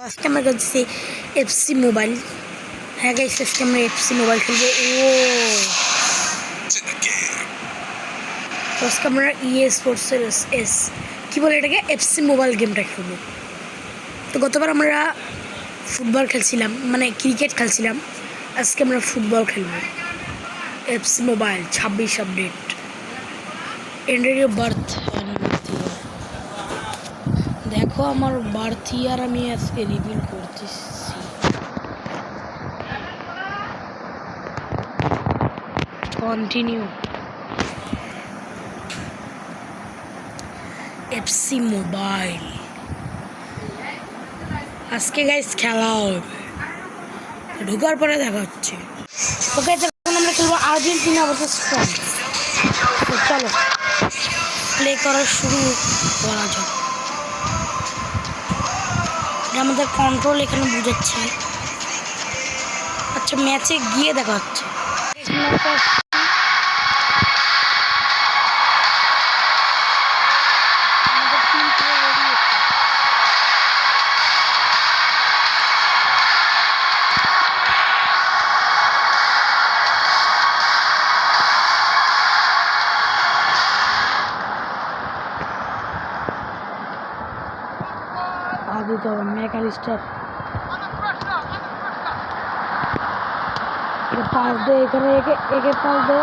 আজকে আমরা খেলছি এফসি মোবাইল। হ্যাঁ গাইস, আজকে আমরা এফসি মোবাইল খেলবো। আজকে আমরা স্পোর্টসের কি বলে এটাকে এফসি মোবাইল গেমটা খেলবো। তো গতবার আমরা ফুটবল খেলছিলাম, মানে ক্রিকেট খেলছিলাম। আজকে আমরা ফুটবল খেলবো। FC mobile 26 update. Enter your birth and birth ইয়ার। দেখো আমার বার্থ ইয়ার আমি আজকে রিভিল করতেছি। কন্টিনিউ। এফসি মোবাইল আজকে গাইস খেলা হবে, ঢোকার পরে দেখা হচ্ছে। ওকে, এখন আমরা খেলবো আর্জেন্টিনা ভার্সেস ফ্রান্স। তো চলো প্লে করা শুরু করা যাক। আমাদের কন্ট্রোল এখানে বুঝাচ্ছে। আচ্ছা, ম্যাচে গিয়ে দেখা হচ্ছে। দিতে হবে ম্যাকঅ্যালিস্টার, পাস দে এখানে, একে পাস দে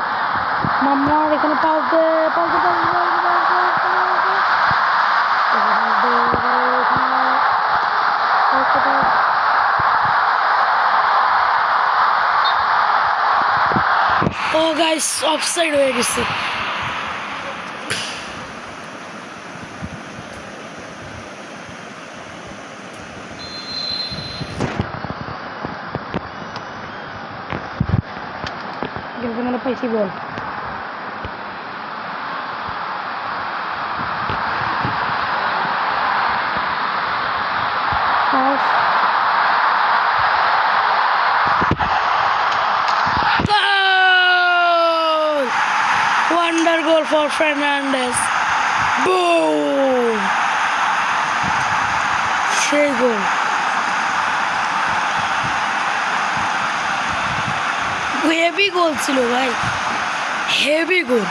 মাম্মার, এখানে পাস দে ও গাইস, অফসাইড হয়ে গেছে। মানে পাইছি বল। Wonder goal for Fernandez. Boom! সেই গোল। হেভি গোল ছিল ভাই, হেভি গোল।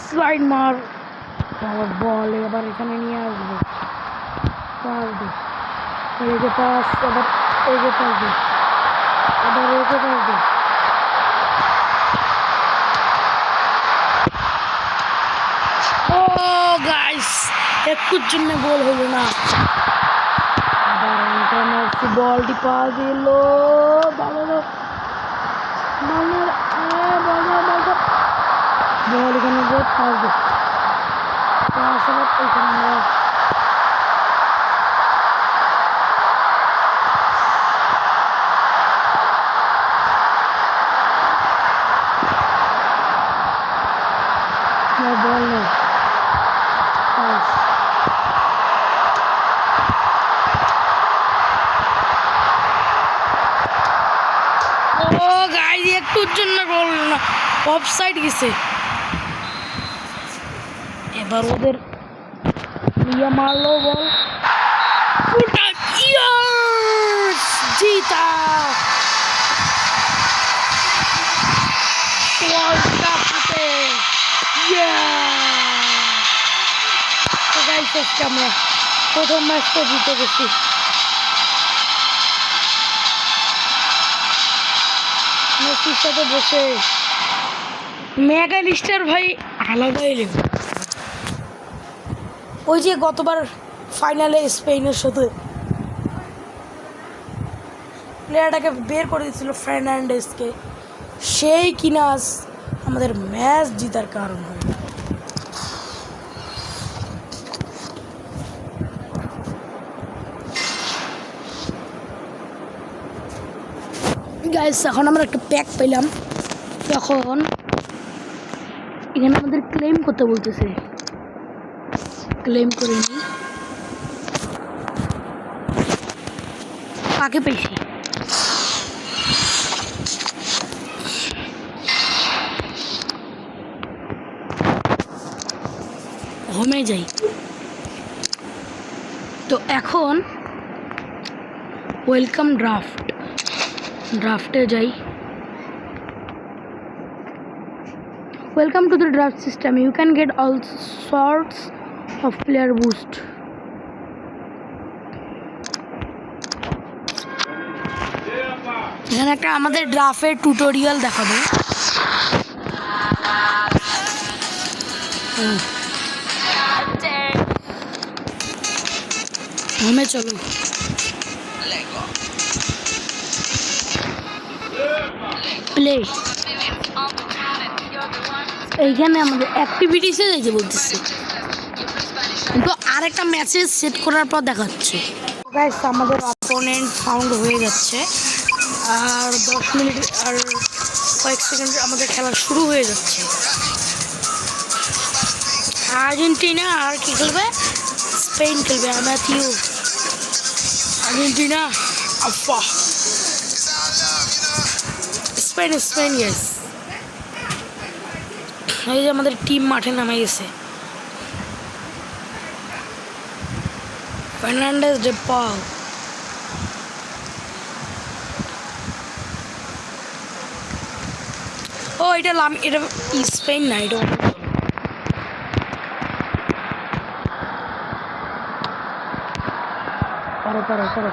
স্লাইড মার, আমার বল এবার এখানে নিয়ে আসবো। পাস দে, এদিকে পাস, আবার এদিকে পাস দে, আবার এদিকে পাস দে। ও গাইস, একটুর জন্য গোল হলো না। বলটি পা দিল, বল এখানে যে পাস দে, পাস আবার এখানে বল নেই। ও গাইস, একটুর জন্য গোল না, অফসাইড গেছে। এবার ওদের নিয়ে মারলো বল, জিতা ওয়ার্ল্ড কাপে। আমরা প্রথম ম্যাচটা জিতে গেছি। মেসির সাথে বসে ম্যাকঅ্যালিস্টার ভাই আলাদাই লেগে। ওই যে গতবার ফাইনালে স্পেনের সাথে প্লেয়ারটাকে বের করে দিয়েছিল ফার্নান্ডেজকে, সেই কিনা আমাদের ম্যাচ জিতার কারণ হয়। গাইস, এখন আমরা একটা প্যাক পেলাম। তখন এখানে আমাদের ক্লেম করতে বলতেছে, ক্লেম করে নি। কাকে পেয়েছি? হোমে যাই। তো এখন ওয়েলকাম ড্রাফটে যাই। Welcome to the draft system, you can get all sorts of player boost. এখানে একটা আমাদের ড্রাফটের টিউটোরিয়াল দেখাবো। হোমে চলো। প্লে, এইখানে আমাদের অ্যাক্টিভিটিসে যাইতে বলতেছে, কিন্তু আরেকটা ম্যাচে সেট করার পর দেখাচ্ছে। গাইস আমাদের অপোনেন্ট ফাউন্ড হয়ে যাচ্ছে, আর 10 মিনিট আর কয়েক সেকেন্ড আমাদের খেলা শুরু হয়ে যাচ্ছে। আর্জেন্টিনা আর কি খেলবে? স্পেন খেলবে। ম্যাথিউ, আর্জেন্টিনা, আফা, স্পেন ইয়েস। এই যে আমাদের টিম মাঠে নামে গেছে। ফার্নান্ডেজ, ডে পল, ও এটা স্পেন না, এটা করো।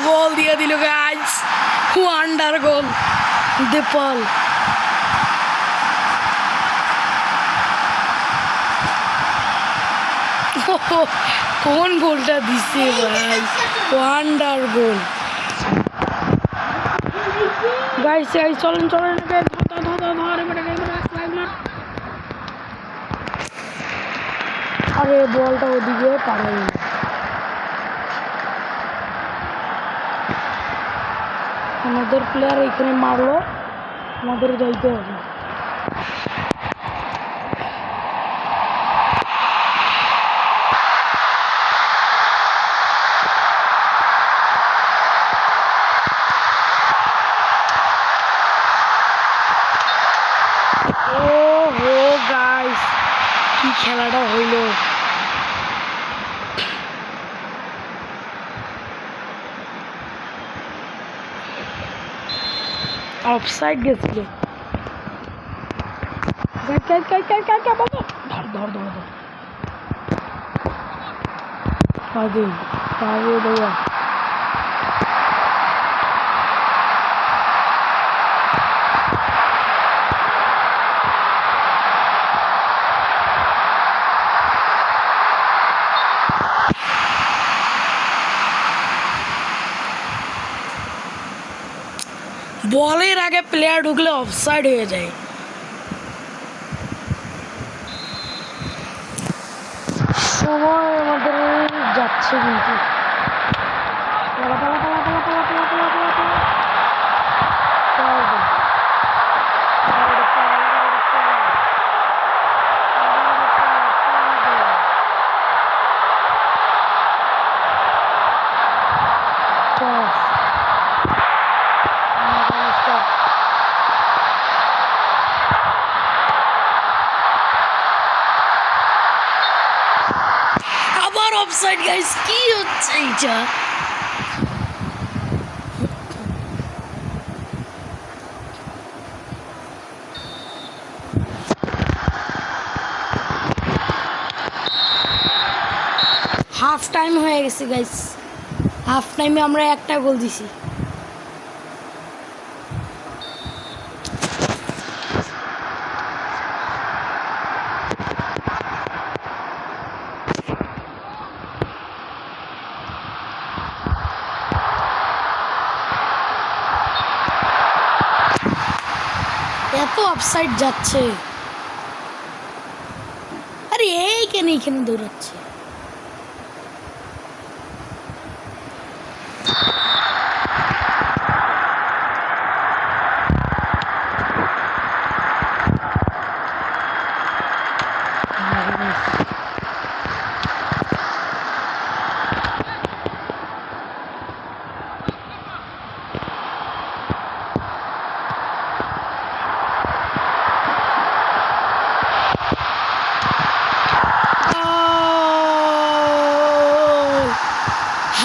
গোল দিয়ে দিল গাইস, ওয়ান্ডার গোল দে পল। কোন গোলটা দিছে ভাই, ওয়ান্ডার গোল গাইস। চলেন আরে বলটা ওদিকে পাঠাই। আমাদের প্লেয়ার এখানে মারলো, আমাদের যাইতে হবে। ও হো গাইস, কি খেলাটা হইলো। অফসাইড গেছিল। ধর বলের আগে প্লেয়ার ঢুকলে অফসাইড হয়ে যায়। সময় আমাদের যাচ্ছে কিন্তু আবার অফসাইড গাইস, কি হচ্ছে এটা? হাফ টাইম হয়ে গেছে গাইস, হাফ টাইমে আমরা একটা গোল দিছি। অফসাইড যাচ্ছে। আরে এইখানে দৌড়াচ্ছে।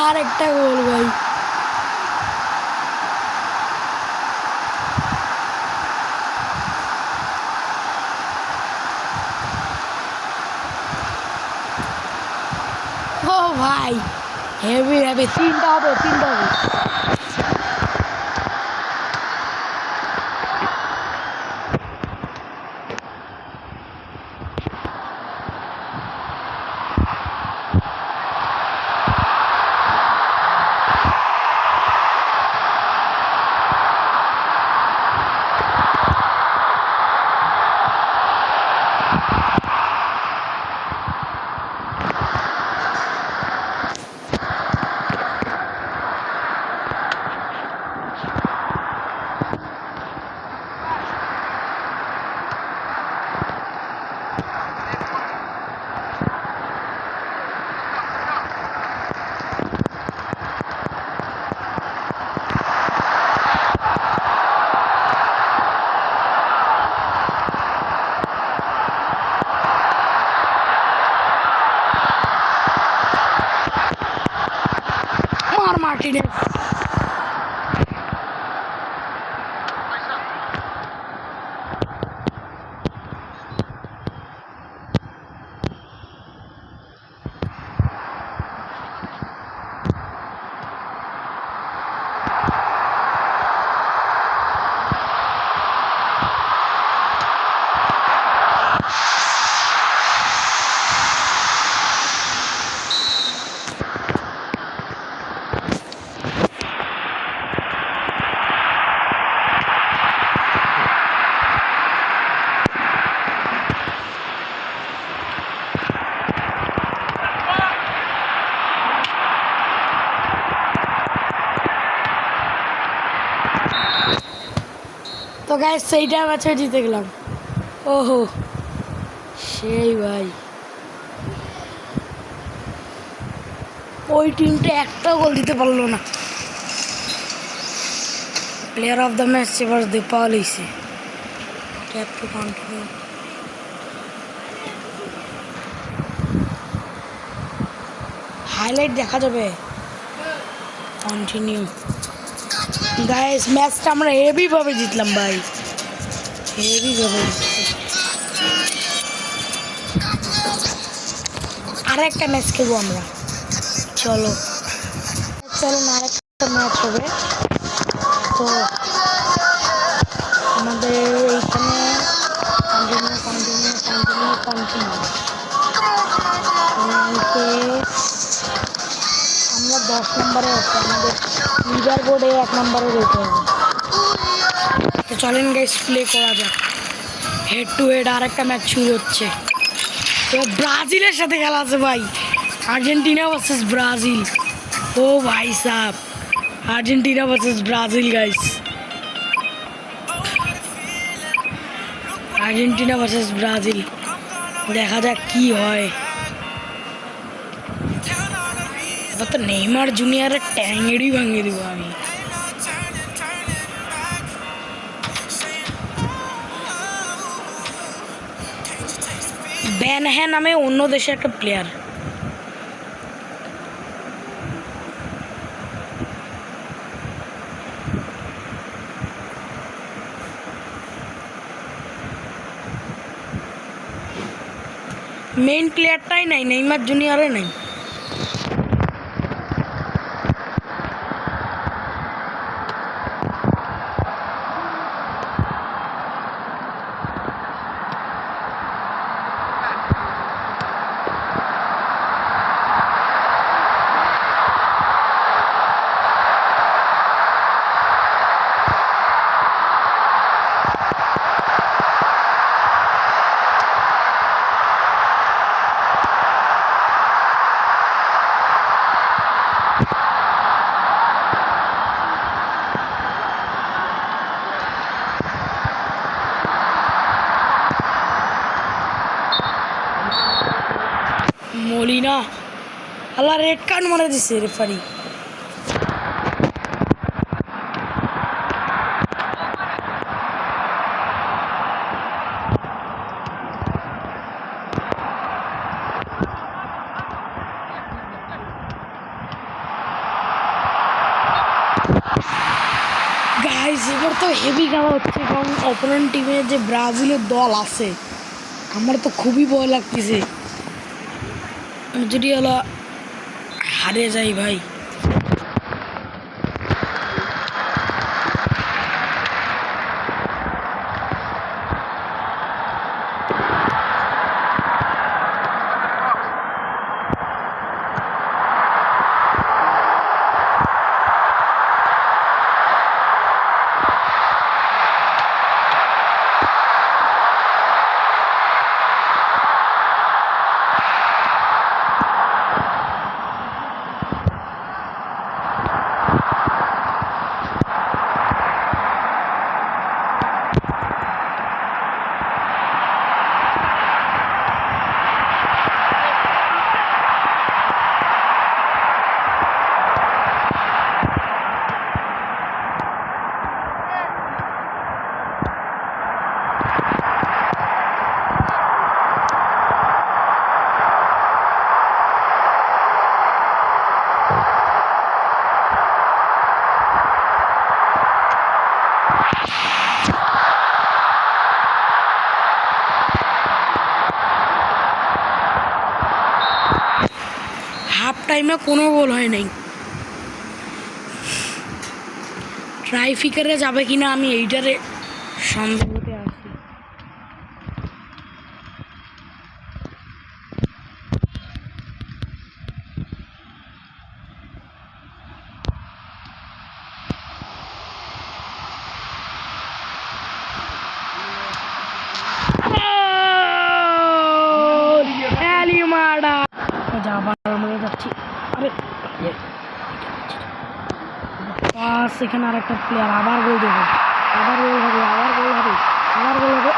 আর একটা গোল ভাই। ও ভাই হেভি তিনটা হবে। মার্টিনেজ তো গাইস সেইটা ম্যাচে জিতে গেলাম। ওহো সেই ভাই, ওই টিমটা একটা গোল দিতে পারলো না। প্লেয়ার অফ দ্য ম্যাচ এবার দীপাওয়াল হয়েছে। Tap to continue. হাইলাইট দেখা যাবে। কন্টিনিউ। গাইস ম্যাচটা আমরা হেভি ভাবে জিতলাম ভাই, হেভি ভাবে। আর একটা ম্যাচ খেলবো আমরা। চলো না আরেকটা ম্যাচ হবে। তো আমাদের এইখানে কন্টিনিউ আমরা 10 নম্বরে আছি, আমাদের লিডার বোর্ডে 1 নম্বরে যেতে হবে। তো চলেন গাইস প্লে করা যাক। হেড টু হেড আর একটা ম্যাচ শুরু হচ্ছে। তো ব্রাজিলের সাথে খেলা আছে ভাই, আর্জেন্টিনা ভার্সেস ব্রাজিল। ও ভাই সাব, Argentina versus Brazil guys, Argentina versus Brazil. দেখা যাক কি হয়। এবার তো নেইমার জুনিয়রের ট্যাঙ্গেরই ভাঙিয়ে দেবো আমি। ব্যানহ্যা নামে অন্য দেশে একটা প্লেয়ার। মেইন প্লেয়ারটাই নাই, নেইমার জুনিয়রে নাই। মলিনা আল্লাহ রেড কার্ড মারা দিছে রেফারি। গাইস এবার তো হেভি খেলা হচ্ছে, কারণ অপোনেন্ট টিমে যে ব্রাজিলের দল আছে আমার তো খুবই ভয় লাগতেছে যদি ওরা হারে যাই ভাই। হাফ টাইমে কোনো গোল হয় নাই। ট্রাইফিকারে যাবে কিনা আমি এইটারে সন্দেহতে আছি। সেখানে আরেকটা প্লেয়ার আবার গোল দেবে, আবার গোল হবে, আবার গোল হবে, আবার গোল হবে,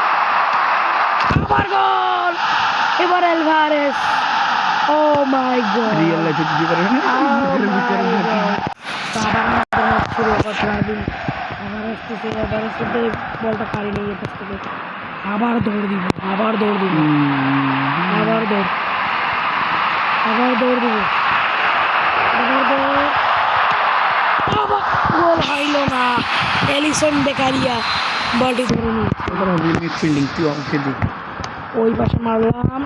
আবার গোল। এবার Alvarez, O my god, real লাইফে কি করে না আবার শুরু হবে ব্রাজিল। আবার আসতেছে, আবার আসতেছে, বলটা পারি নিয়ে যেতে আবার দৌড় দিব, আবার দৌড় দিব, আবার দৌড়, আবার দৌড় দিব, আবার দৌড়, আবার গোল হইল না। এলিসন বেকারিয়া বলটি ধরে নিয়েছে, ওই পাশে মারলাম,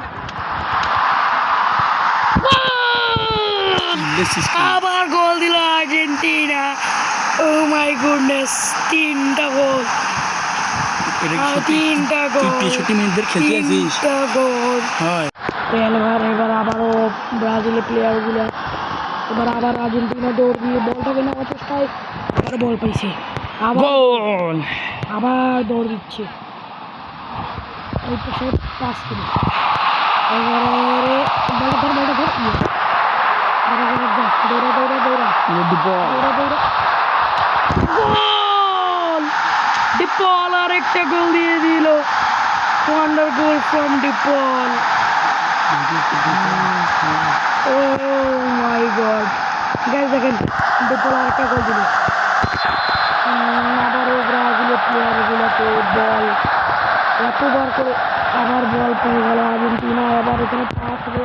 আবার গোল দিল আর্জেন্টিনা। ও মাই গুডনেস, তিনটা গোল, তিনটা গোল, 63 মিনিটের খেলতে আছিস, তিনটা গোল। এবার আবারও ব্রাজিলের প্লেয়ারগুলো, এবার আবার আর্জেন্টিনা দৌড় দিয়ে বলটাকে নেওয়ার চেষ্টায়, আবার বল পাইছে, আবার আবার দৌড় দিচ্ছে, এই পাশে পাস করে এবারে বলটা ধর, বলটা ধর, দৌড়া দৌড়া দৌড়া দৌড়া দৌড়া, গোল! ডিপল আরেকটা গোল দিয়ে দিল, ওয়ান্ডার গোল ফ্রম ডিপল। ও মাই গড গাইস, দেখেন ডিপল আরেকটা গোল দিল। আবারও ব্রাজিলের প্লেয়ারগুলোকে বল এতবার করে আবার বল পেয়ে গেল আর্জেন্টিনা। এবার এখানে পাস হবে,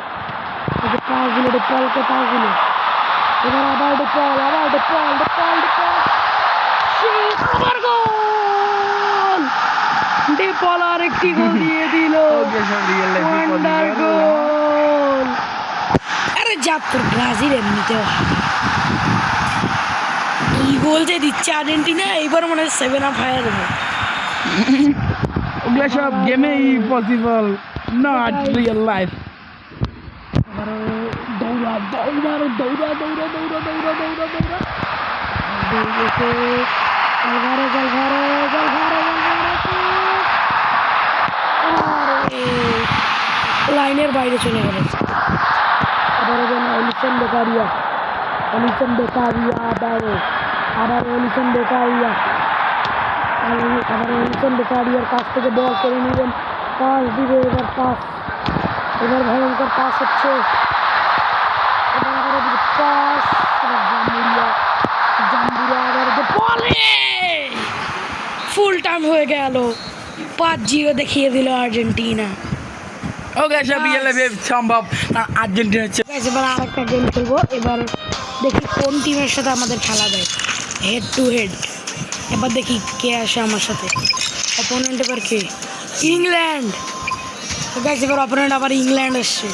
পাস দিল ডিপলকে, পাস দিল, এবার আবার ডিপল, আবার ডিপল, ডিপল, ডিপল, আবার গোল! ডিপল আরেকটি গোল দিয়ে দিল, ওয়ান্ডার গোল। আরে যা তোর ব্রাজিল এমনিতেও এই গোল যে দিচ্ছে আর্জেন্টিনা, এইবার মনে হয় 7-up হয়ে যাবে। ওগুলা সব গেমেই পসিবল, নট রিয়েল লাইফ। দৌড়া দৌড়া দৌড়া দৌড়া দৌড়া দৌড়া দৌড়া দৌড়া, আলভারেজ, আলভারেজ, আলভারেজ, লাইনের বাইরে চলে গেল। আবার এলিসন বেকারিয়া, এলিসন বেকারিয়া, আবার এলিসন বেকারিয়া, আবার এলিসন বেকারিয়ার কাছ থেকে বল করে নিলেন, পাস দিবে, এবার পাস, এবার ভয়ঙ্কর পাস হচ্ছে। পাস, জাম্বুরা আবার বলে ফুল টাইম হয়ে গেল, 5-0 দেখিয়ে দিল আর্জেন্টিনা। ওকে সব ইয়েলে সম্ভব আর্জেন্টিনা হচ্ছে। এবার আরেকটা গেম খেলবো, এবার দেখি কোন টিমের সাথে আমাদের খেলা যায়, হেড টু হেড। এবার দেখি কে আসে আমার সাথে, অপোনেন্ট এবার কে, ইংল্যান্ড। গাইস এবার অপোনেন্ট আবার ইংল্যান্ড আসছে,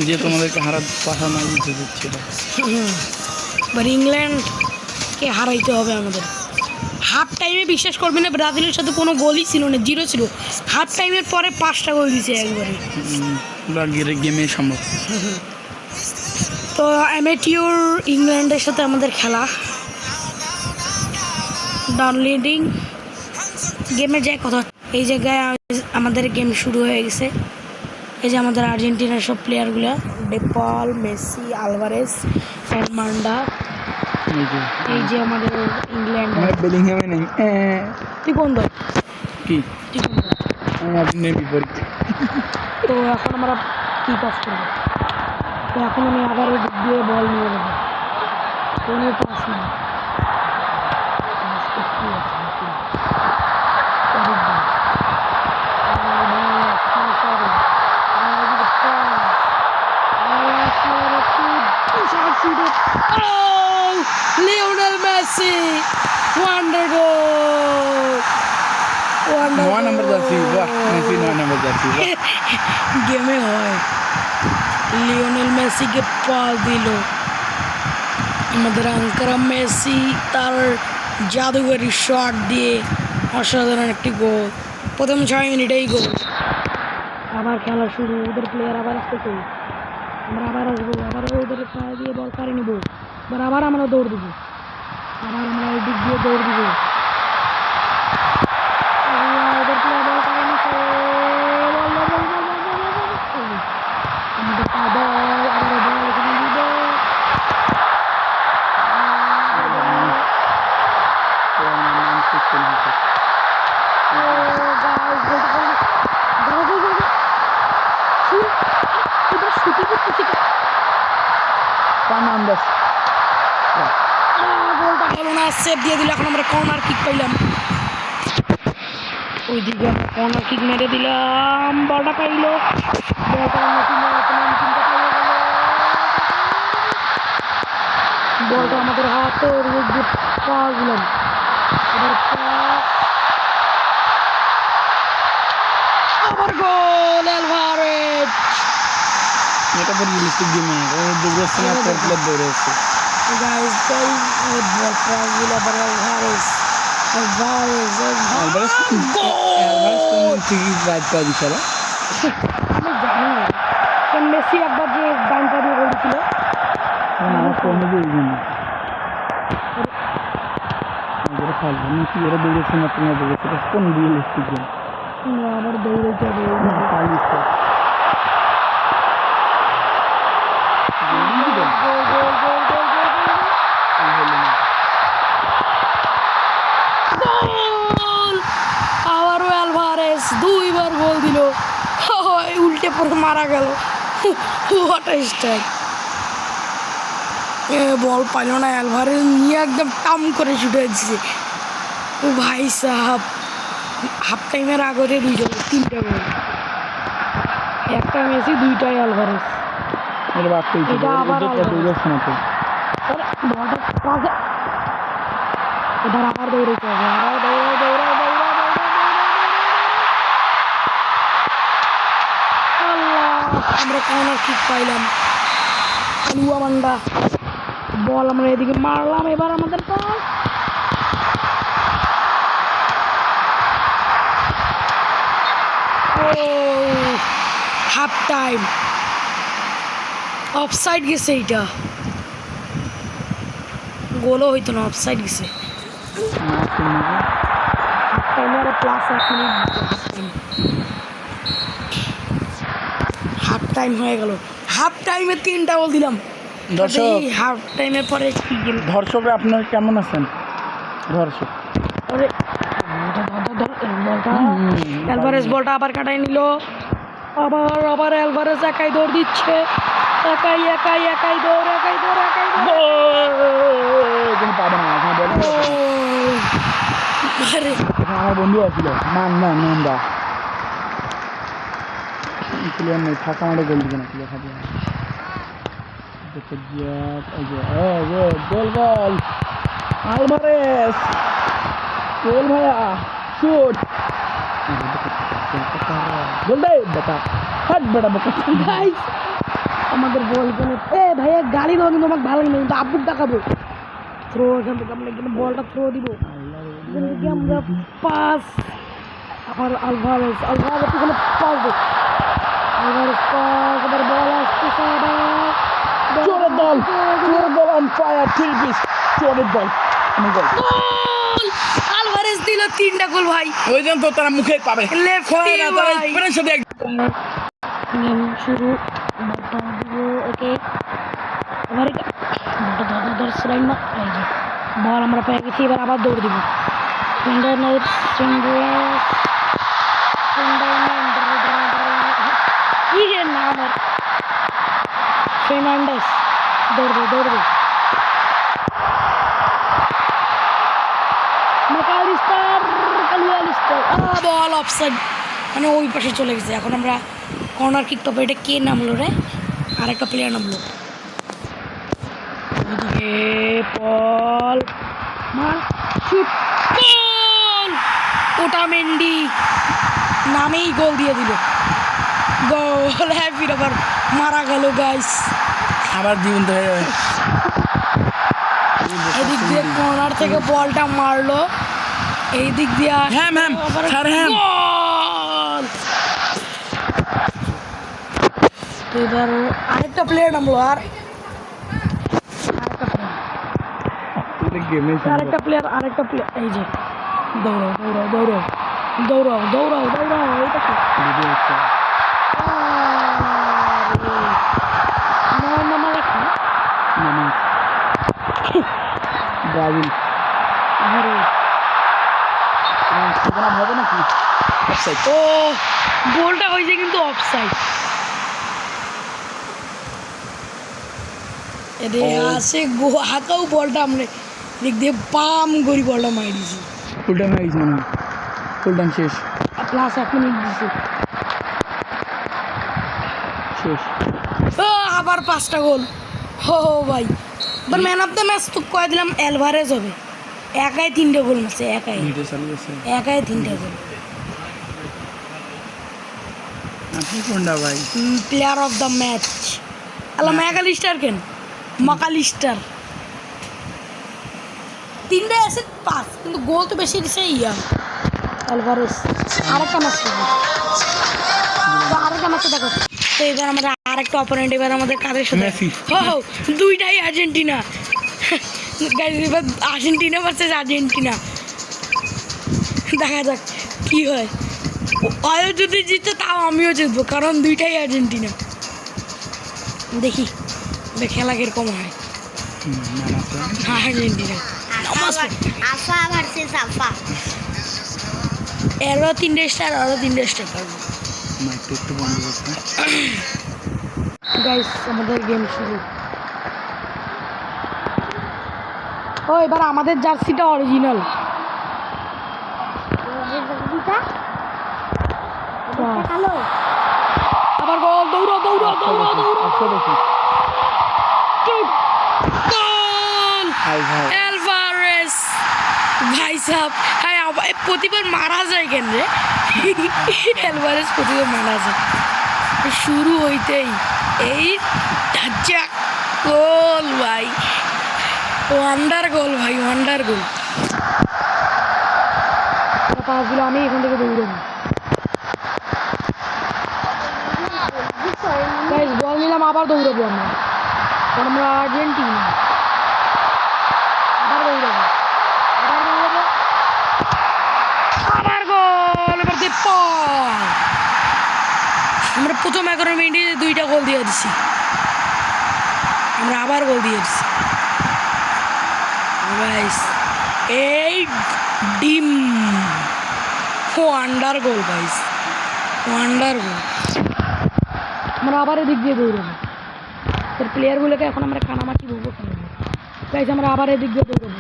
যে তোমাদেরকে হারার কথা না দিতে দিচ্ছিল। এবার ইংল্যান্ডকে হারাইতে হবে আমাদের। হাফ টাইমে বিশ্বাস করবে না, ব্রাজিলের সাথে কোনো গোলই ছিল না, 0 ছিল। হাফ টাইমের পরে 5টা গোল দিছে একবারে। গেমে সম্ভব। তো অ্যামেটিউর ইংল্যান্ডের সাথে আমাদের খেলা, ডাউনলোডিং গেমে যায় কথা। এই জায়গায় আমাদের গেম শুরু হয়ে গেছে। এই যে আমাদের আর্জেন্টিনার সব প্লেয়ারগুলো, ডেপাল, মেসি, আলভারেস, ফার্নান্ডো। এই যে আমাদের ইংল্যান্ড, বেলিংহামে নেই। তুই কোন দল? কি তুই কোন দল? আপনার বিপরীত। তো এখন আমরা কিক অফ করবো। তো এখন আমি আবার ওই দিক দিয়ে বল নিয়ে নেবো, কোনো পাস নেই। লিওনেল মেসি, ওয়ান্ডার গোল, 9 নম্বর জার্সি, বাহ মেসি 9 নম্বর জার্সি। গেমে হয়। লিওনেল মেসিকে পাস দিল আমাদের আঙ্কারা মেসি, তার জাদুঘরি শট দিয়ে অসাধারণ একটি গোল, প্রথম 6 মিনিটেই গোল। আবার খেলা শুরু, ওদের প্লেয়ার আবার আসতেছে, আমরা আবার আসবো, আবার ওদের পায়ে দিয়ে বল কাড়ি নেবো, এবার আবার আমরা দৌড় দেবো, আবার আমরা এই দিক দিয়ে দৌড় দিব। ওদের প্লেয়ার বল কাড়ি নিচ্ছে, আমাদের পা বল, আবার বল এখানে দিব। গোলটা হলো না, সেভ দিয়ে দিল। এখন আমরা কর্নার কিক পাইলাম, ওইদিকে আমরা কর্নার কিক মেরে দিলাম, বলটা পাইল, বলটা আমাদের হাতের মধ্যে পাস দিলাম। এবার আবার গোল, অ্যালভারেজ। এটা তো রিয়েলিস্টিক গেম है, वो दौड़ছে না, প্লেয়ার দৌড়ছে। গাইস বল পাস দিল আবার অ্যালভারেজ, অ্যালভারেজ কোন থেকে রাইট পা দিছিল, আমি জানি না। কেন মেসি একবার যে ডান পা দিয়ে গোল দিছিল, আমার কোন দিকে গেল এর ফল মেসি এর দৌড়ছে না, তুমি দৌড়ছে, কোন রিয়েলিস্টিক গেম? আবার দৌড়ে যাবে। আবারও অ্যালভারেজ 2বার গোল দিল, উল্টে পড়ে মারা গেল। What a strike! বল পাইল না, অ্যালভারেজ নিয়ে একদম টাম করে ছুটে দিচ্ছে। ও ভাই সাহাব, হাফ টাইমের আগে 3টা গোল, একটা মেসি, 2টাই অ্যালভারেজ। এটা আবার এবার আবার দৌড়াইতে হবে, আমরা কর্নার কিক পাইলাম, আলুয়া মান্ডা বল আমরা এদিকে মারলাম, এবার আমাদের বল, হাফ টাইম অফসাইড গেছে, এইটা গোলও হইতো না, অফসাইড গেছে। হাফ টাইমে আর প্লাস 1 মিনিট, হাফ টাইম হয়ে গেল। হাফ টাইমে 3টা গোল দিলাম। দর্শক, হাফ টাইমের পরে কি গেল? দর্শকরা আপনারা কেমন আছেন? দর্শক অ্যালভারেজ বলটা আবার কাটাই নিল, আবার অ্যালভারেজ একাই দৌড় দিচ্ছে, একাই একাই একাই দৌড় একাই দৌড় একাই দৌড়। তুমি পাবে না এখানে বল ও আরে এখানে আমার বন্ধু আছিল নন্দা প্লেয়ার নেই ফাঁকা মাঠে গোল দিবে না প্লেয়ার খাবে না দেখো জিয়াত গোল গোল আলভারেস গোল ভাইয়া শুট গোল দে বেটা হাট বেটা বেটা গাইস আমাদের বল কেন এ ভাইয়া গালি দাও কিন্তু আমাকে ভালো লাগে না কিন্তু আব্বুক দেখাবো থ্রো এখান থেকে আমরা এখানে বলটা থ্রো দিব এখান থেকে আমরা পাস আবার আলভারেস এখানে পাস দেব আলভারেস পাস আবার বল আসতেছে আবার চোরের দল অন ফায়ার থ্রি পিস চোরের দল আমি গোল গোল আলভারেস দিল 3টা গোল ভাই ওই জন্য তো তারা মুখে পাবে লেফট তারা স্পেনের সাথে গেম শুরু বলটা দিব ওকে এবার বলটা ধর স্লাইড না এই যে বল আমরা পেয়ে গেছি এবার আবার দৌড় দিব কি রে নাম আর ফের্নান্ডেস দৌড়বে বল অফসাইড মানে ওই পাশে চলে গেছে এখন আমরা কর্নার কিক পাবো এটা কে নামলো রে আরেকটা প্লেয়ার নামলো ওদিকে বল মার শুট গোল ওটা মেন্ডি নামেই গোল দিয়ে দিল গোল হ্যাপি আবার মারা গেল গাইস আবার জীবন্ত হয়ে যাবে এদিক দিয়ে কর্নার থেকে বলটা মারলো এই দিক দিয়ে হ্যাঁ ম্যাম স্যার হ্যাঁ গোল তো এবার আরেকটা প্লেয়ার নামলো আরেকটা প্লেয়ার এই যে দৌড়াও এইটা কি? নামা রাখা ব্রাজিল আরে হবে নাকি ও গোলটা হয়েছে কিন্তু অফসাইড এদের আসে হাতাও বলটা আমরা দিক দিয়ে পাম করি বলটা মারি দিছি ফুল টাইম হয়ে গেছে মনে হয় ফুল টাইম শেষ প্লাস 1 মিনিট দিছি শেষ আবার 5টা গোল হো ভাই এবার ম্যান অফ দ্য ম্যাচ তো কয়ে দিলাম অ্যালভারেজ হবে একাই 3টে গোল মারছে একাই 3টে গোল আপনি কোনটা ভাই player of the match Allah Mac Allister কেন মাকালিস্টার 3টে অ্যাসিস্ট 5 কিন্তু গোল তো বেশি দিছে অ্যালভারেজ আরেকটা ম্যাচ দেখো তো এবার আমাদের আরেকটা অপোনেন্ট এবার আমাদের কাদের সাথে মেসি দুইটাই আর্জেন্টিনা গাইস এবার আর্জেন্টিনা ভার্সেস আর্জেন্টিনা দেখা যাক কি হয় আয়ো যদি জিতে তাও আমিও জিতবো কারণ দুইটাই আর্জেন্টিনা দেখি খেলা কিরকম হয় আর্জেন্টিনা আফা ভার্সেস আফা এরও 3টে স্টার আরও 3টে স্টার পাবো মাইকটা একটু বন্ধ করতে গাইস আমাদের গেম শুরু ও এবার আমাদের জার্সিটা অরিজিনাল হ্যালো আবার গোল দৌড়াও গোল অ্যালভারেস ভাই সাহেব হ্যাঁ প্রতিবার মারা যায় কেন রে অ্যালভারেস প্রতিবার মারা যায় শুরু হইতেই এই গোল ভাই ওয়ান্ডার গোল পাস দিল আমি এখান থেকে দৌড়াবো বল নিলাম আবার দৌড়াবো আমরা কারণ আমরা আর্জেন্টিনা আবার গোল এবার দিয়ে আমরা প্রথম 11 মিনিটে 2টা গোল দিয়ে দিছি আমরা আবার গোল দিয়ে দিছি গাইস এই ডিম ওয়ান্ডার গোল গাইস ওয়ান্ডার গোল আমরা আবার এদিক দিয়ে দৌড়াবো তোর প্লেয়ারগুলোকে এখন আমরা কানামাছি বলবো কেন গাইস আমরা আবার এদিক দিয়ে দৌড়াবো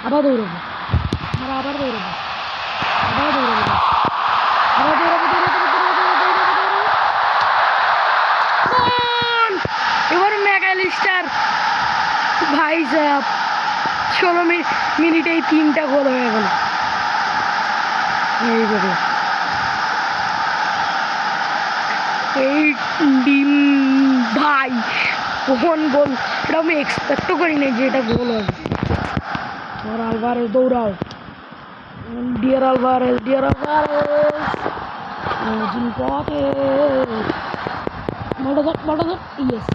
আবার দৌড়াবো আমরা আবার দৌড়াবো আবার দৌড়াবো আবার দৌড়াবো এবার ম্যাকালিস্টার ভাই সাহেব 16 মিনিটেই 3টা গোল হয়ে গেল এইভাবে এই ডিম ভাই কোন গোল এটা আমি এক্সপেক্টও করি নাই যে এটা গোল হবে আর আলভারেজ দৌড়াও ডিয়ার আলভারেজ বলটা ধর ইয়েস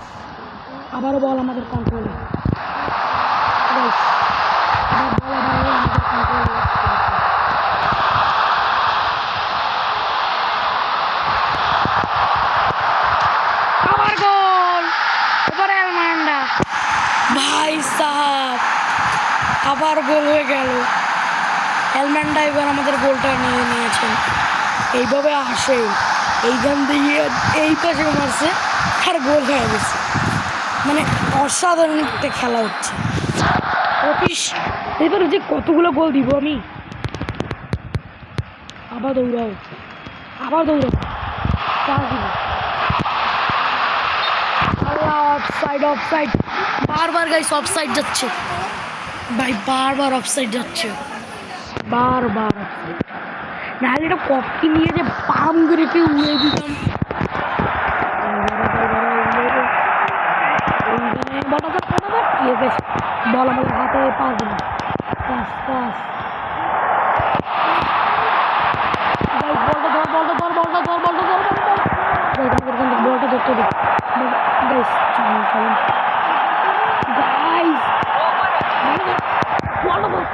আবারও বল আমাদের কন্ট্রোলে আবার গোল এবারে আলমান্ডা ভাই সাহেব আবার গোল হয়ে গেল এলমান্ডা এবার আমাদের গোলটা নিয়ে নিয়েছেন এইভাবে আসে এইখান দিয়ে এই পাশে মারছে আর গোল হয়ে গেছে মানে অসাধারণ একটা খেলা হচ্ছে অফিস এবার যে কতগুলো গোল দিব আমি আবার দৌড়াও পাস দিব অফসাইড বারবার গাইস অফসাইড যাচ্ছে ভাই বারবার অফসাইড যাচ্ছে বারবার অফসাইড নাহলে এটা কপকি নিয়ে যে পাম করে উড়ে দিতাম বল আমাদের হাতে পাস দিল বলটা ধরতে হবে চলেন গাইস বলটা ধর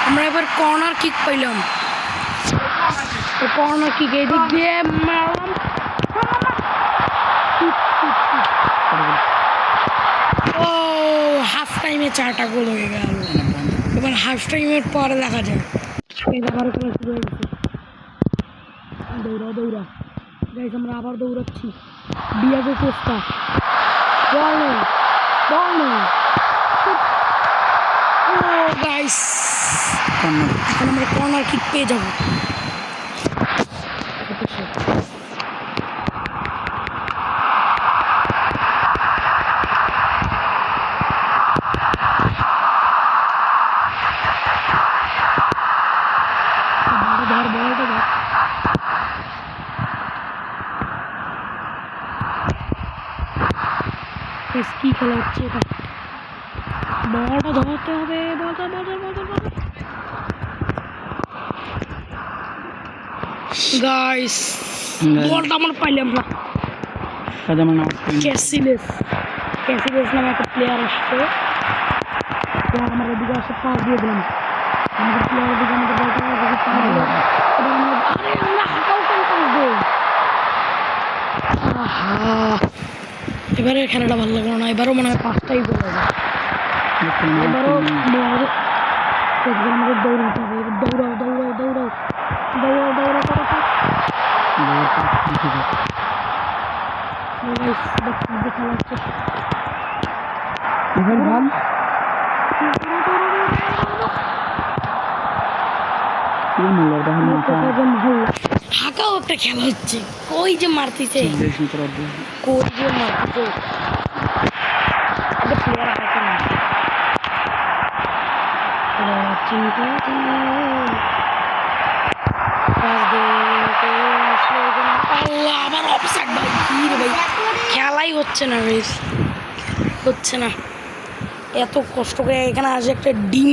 আমরা এবার কর্নার কিক পাইলাম কর্নার কিক এদিক দিয়ে মারলাম ও হাফ টাইমে 4টা গোল হয়ে গেল এবার হাফ টাইমের পরে দেখা যায় আবার খেলা শুরু হয়ে গেছে দৌড়া গাইস আমরা আবার দৌড়াচ্ছি ডিয়াগো কোস্টা বল নেই ও গাইস এখন আমরা কর্নার কিক পেয়ে যাবো কি খেলা হচ্ছে এটা বলটা ধরতে হবে গাইস বলটা আমরা পাইলাম না ক্যাসিলেস নামে একটা প্লেয়ার আসছে আমার এদিকে আসে পাস দিয়ে দিলাম আমাদের প্লেয়ারের দিকে আমাদের বলটা আমরা হাঁটাও কেন করবো এবারে খেলাটা ভালো লাগলো না এবারও মনে হয় 5টাই গোল হবে এবারও আমাদের দৌড়াতে হবে দৌড়াও খেলা হচ্ছে ঢাকাও একটা খেলা হচ্ছে কই যে মারতেছে আবার অফসাইড ভাই খেলাই হচ্ছে না বেশ হচ্ছে না এত কষ্ট করে এখানে আসে একটা ডিম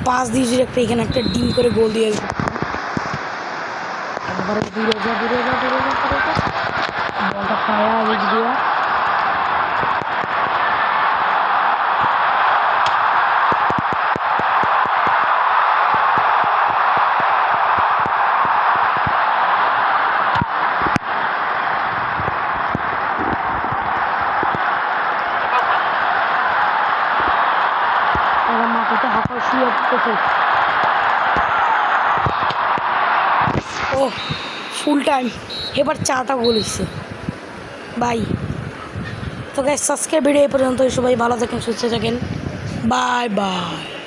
পাস দিয়েছি একটা এখানে একটা ডিম করে গোল দিয়ে একবারে দূরে যা বলটা পায়া দিক দিয়া ও ফুল টাইম এবার 4টা গোল হয়েছে বাই। তো গাইস আজকের ভিডিও এই পর্যন্ত, সবাই ভালো থাকেন সুস্থ থাকেন, বাই বাই।